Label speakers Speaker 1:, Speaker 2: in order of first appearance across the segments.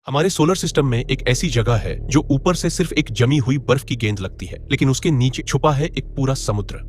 Speaker 1: हमारे solar system में एक ऐसी जगह है जो ऊपर से सिर्फ एक जमी हुई बर्फ की गेंद लगती है, लेकिन उसके नीचे छुपा है एक पूरा समुद्र।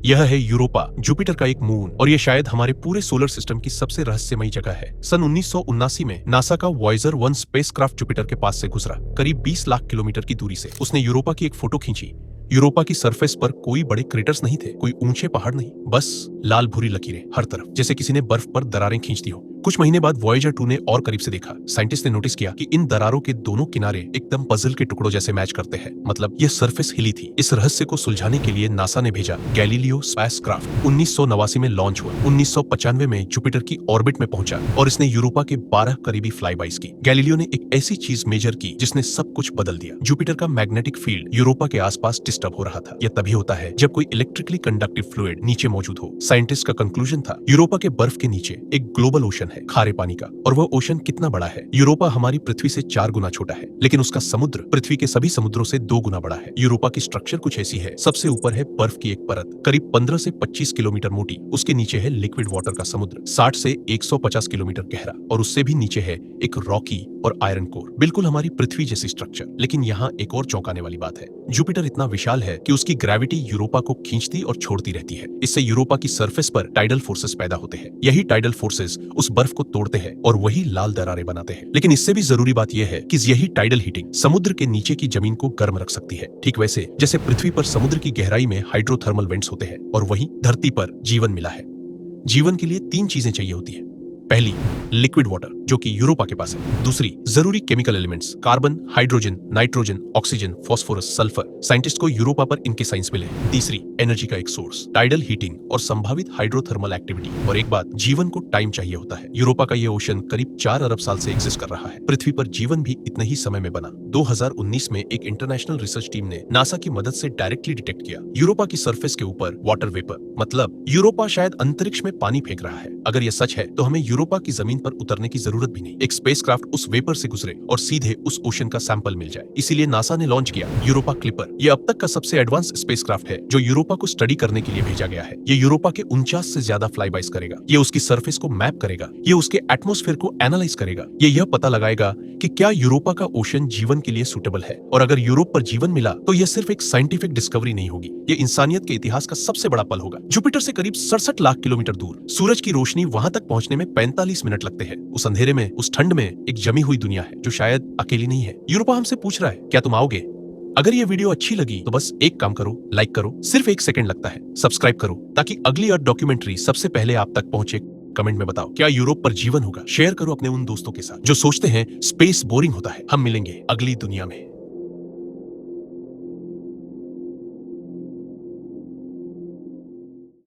Speaker 1: यह है यूरोपा, जुपिटर का एक मून, और यह शायद हमारे पूरे सोलर सिस्टम की सबसे रहस्यमयी जगह है। सन 1979 में नासा का वॉयेजर 1 स्पेसक्राफ्ट जुपिटर के पास से गुजरा। करीब 20 लाख किलोमीटर की दूरी से उसने यूरोपा की एक फोटो खींची। यूरोपा की सरफेस पर कोई बड़े क्रेटर्स नहीं थे, कोई ऊंचे पहाड़ नहीं, बस लाल भूरी लकीरें हर तरफ, जैसे किसी ने बर्फ पर दरारें खींच दी हो। कुछ महीने बाद वॉयेजर 2 ने और करीब से देखा। साइंटिस्ट ने नोटिस किया कि इन दरारों के दोनों किनारे एकदम पजल के टुकड़ों जैसे मैच करते हैं, मतलब यह सरफेस हिली थी। इस रहस्य को सुलझाने के लिए नासा ने भेजा गैलीलियो स्पेसक्राफ्ट। 1989 में लॉन्च हुआ। 1995 में जुपिटर की ऑर्बिट में पहुंचा और इसने यूरोपा के 12 करीबी फ्लाईबाइज की। गैलीलियो ने एक ऐसी चीज मेजर की जिसने सब कुछ बदल दिया। जुपिटर का मैग्नेटिक फील्ड यूरोपा के आसपास डिस्टर्ब हो रहा था। यह तभी होता है जब कोई इलेक्ट्रिकली कंडक्टिव फ्लूइड नीचे मौजूद हो। साइंटिस्ट का कंक्लूजन था, यूरोपा के बर्फ के नीचे एक ग्लोबल ओशन है, खारे पानी का। और वह ओशन कितना बड़ा है? यूरोपा हमारी पृथ्वी से 4 गुना छोटा है, लेकिन उसका समुद्र पृथ्वी के सभी समुद्रों से 2 गुना बड़ा है। यूरोपा की स्ट्रक्चर कुछ ऐसी है। सबसे ऊपर है बर्फ की एक परत, करीब 15 से 25 किलोमीटर मोटी। उसके नीचे है लिक्विड वाटर का समुद्र, 60 से 150 किलोमीटर गहरा, और उससे भी नीचे है एक रॉकी और आयरन कोर, बिल्कुल हमारी पृथ्वी जैसी स्ट्रक्चर। लेकिन यहाँ एक और चौंकाने वाली बात है। जुपिटर इतना विशाल है कि उसकी ग्रेविटी यूरोपा को खींचती और छोड़ती रहती है। इससे यूरोपा की सरफेस पर टाइडल फोर्सेस पैदा होते हैं। यही टाइडल फोर्सेस उस बर्फ को तोड़ते हैं और वही लाल दरारें बनाते हैं। लेकिन इससे भी जरूरी बात यह है कि यही टाइडल हीटिंग समुद्र के नीचे की जमीन को गर्म रख सकती है, ठीक वैसे जैसे पृथ्वी पर समुद्र की गहराई में हाइड्रोथर्मल वेंट्स होते हैं, और वहीं धरती पर जीवन मिला है। जीवन के लिए 3 चीजें चाहिए होती है। पहली, लिक्विड वाटर, जो कि यूरोपा के पास है। दूसरी, जरूरी chemical elements, carbon, hydrogen, nitrogen, oxygen, phosphorus, sulphur. Scientist को यूरोपा पर इनके साइंस मिले। तीसरी, एनर्जी का एक सोर्स, टाइडल हीटिंग और संभावित हाइड्रोथर्मल एक्टिविटी। और एक बात, जीवन को टाइम चाहिए होता है। यूरोपा का ये ओशन करीब 4 अरब साल से एग्जिस्ट कर रहा है। पृथ्वी पर जीवन भी इतने ही समय में बना। 2019 में एक इंटरनेशनल रिसर्च टीम ने नासा की मदद से डायरेक्टली डिटेक्ट किया यूरोपा की सरफेस के ऊपर वाटर वेपर, मतलब यूरोपा शायद अंतरिक्ष में पानी फेंक रहा है। अगर यह सच है तो हमें यूरोपा की जमीन पर उतरने की जरूरत भी नहीं। एक स्पेसक्राफ्ट उस वेपर से गुजरे और सीधे उस ओशन का सैंपल मिल जाए। इसीलिए नासा ने लॉन्च किया यूरोपा क्लिपर। यह अब तक का सबसे एडवांस स्पेसक्राफ्ट है जो यूरोपा को स्टडी करने के लिए भेजा गया है। यह यूरोपा के 49 से ज्यादा फ्लाईबाइज करेगा। यह उसकी सरफेस को मैप करेगा। यह उसके एटमॉस्फेयर को एनालाइज करेगा। यह पता लगाएगा कि क्या यूरोपा का ओशन जीवन के लिए सूटेबल है, और अगर यूरोप पर जीवन मिला तो यह सिर्फ एक साइंटिफिक डिस्कवरी नहीं होगी, यह इंसानियत के इतिहास का सबसे बड़ा पल होगा। जुपिटर से करीब 67 लाख किलोमीटर दूर सूरज की रोशनी वहां तक पहुंचने में 45 मिनट लगते हैं। उस अंधेरे में, उस ठंड में एक जमी हुई दुनिया है जो शायद अकेली नहीं है। यूरोपा हमसे पूछ रहा है, क्या तुम आओगे? अगर ये वीडियो अच्छी लगी तो बस एक काम करो, लाइक करो, सिर्फ 1 सेकंड लगता है। सब्सक्राइब करो ताकि अगली अर्थ डॉक्यूमेंट्री सबसे पहले आप तक पहुंचे। कमेंट में बताओ, क्या यूरोप पर जीवन होगा? शेयर करो अपने उन दोस्तों के साथ जो सोचते हैं स्पेस बोरिंग होता है। हम मिलेंगे अगली दुनिया में।